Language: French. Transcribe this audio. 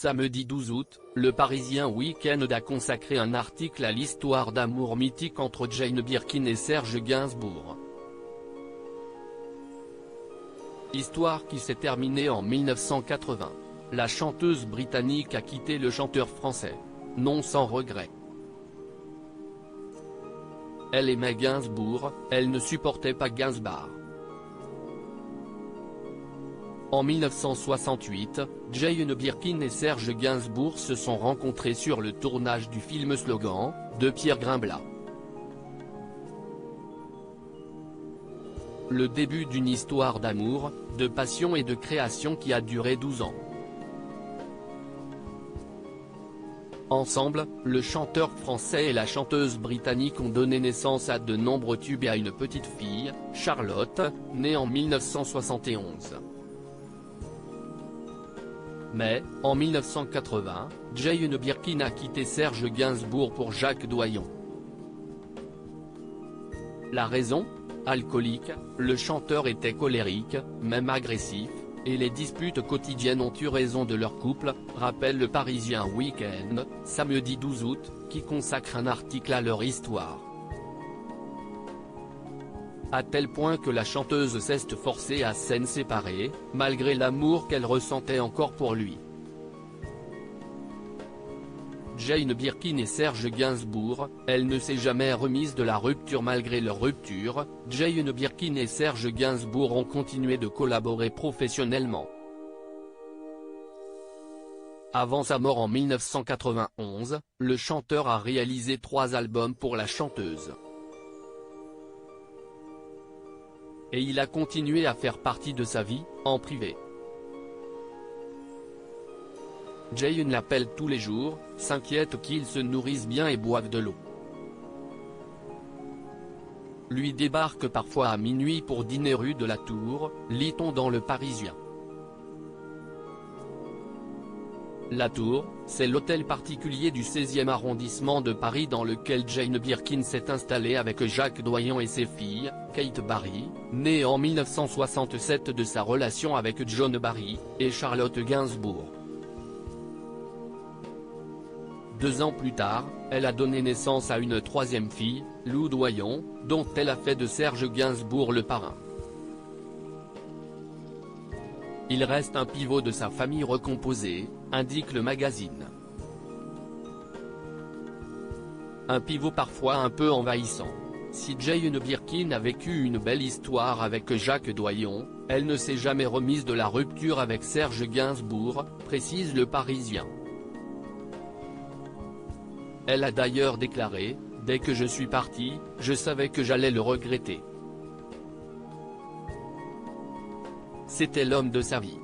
Samedi 12 août, le Parisien Week-end a consacré un article à l'histoire d'amour mythique entre Jane Birkin et Serge Gainsbourg. Histoire qui s'est terminée en 1980. La chanteuse britannique a quitté le chanteur français. Non sans regret. Elle aimait Gainsbourg, elle ne supportait pas Gainsbourg. En 1968, Jane Birkin et Serge Gainsbourg se sont rencontrés sur le tournage du film Slogan, de Pierre Grimblat. Le début d'une histoire d'amour, de passion et de création qui a duré 12 ans. Ensemble, le chanteur français et la chanteuse britannique ont donné naissance à de nombreux tubes et à une petite fille, Charlotte, née en 1971. Mais, en 1980, Jane Birkin a quitté Serge Gainsbourg pour Jacques Doyon. La raison ? Alcoolique, le chanteur était colérique, même agressif, et les disputes quotidiennes ont eu raison de leur couple, rappelle le Parisien Week-end, samedi 12 août, qui consacre un article à leur histoire. À tel point que la chanteuse s'est forcée à s'en séparer, malgré l'amour qu'elle ressentait encore pour lui. Jane Birkin et Serge Gainsbourg, elle ne s'est jamais remise de la rupture malgré leur rupture. Jane Birkin et Serge Gainsbourg ont continué de collaborer professionnellement. Avant sa mort en 1991, le chanteur a réalisé 3 albums pour la chanteuse. Et il a continué à faire partie de sa vie, en privé. Jane l'appelle tous les jours, s'inquiète qu'ils se nourrissent bien et boivent de l'eau. Lui débarque parfois à minuit pour dîner rue de la Tour, lit-on dans le Parisien. La Tour, c'est l'hôtel particulier du 16e arrondissement de Paris dans lequel Jane Birkin s'est installée avec Jacques Doyon et ses filles, Kate Barry, née en 1967 de sa relation avec John Barry, et Charlotte Gainsbourg. 2 ans plus tard, elle a donné naissance à une 3e fille, Lou Doyon, dont elle a fait de Serge Gainsbourg le parrain. Il reste un pivot de sa famille recomposée, indique le magazine. Un pivot parfois un peu envahissant. Si Jane Birkin a vécu une belle histoire avec Jacques Doyon, elle ne s'est jamais remise de la rupture avec Serge Gainsbourg, précise le Parisien. Elle a d'ailleurs déclaré « Dès que je suis partie, je savais que j'allais le regretter. C'était l'homme de sa vie.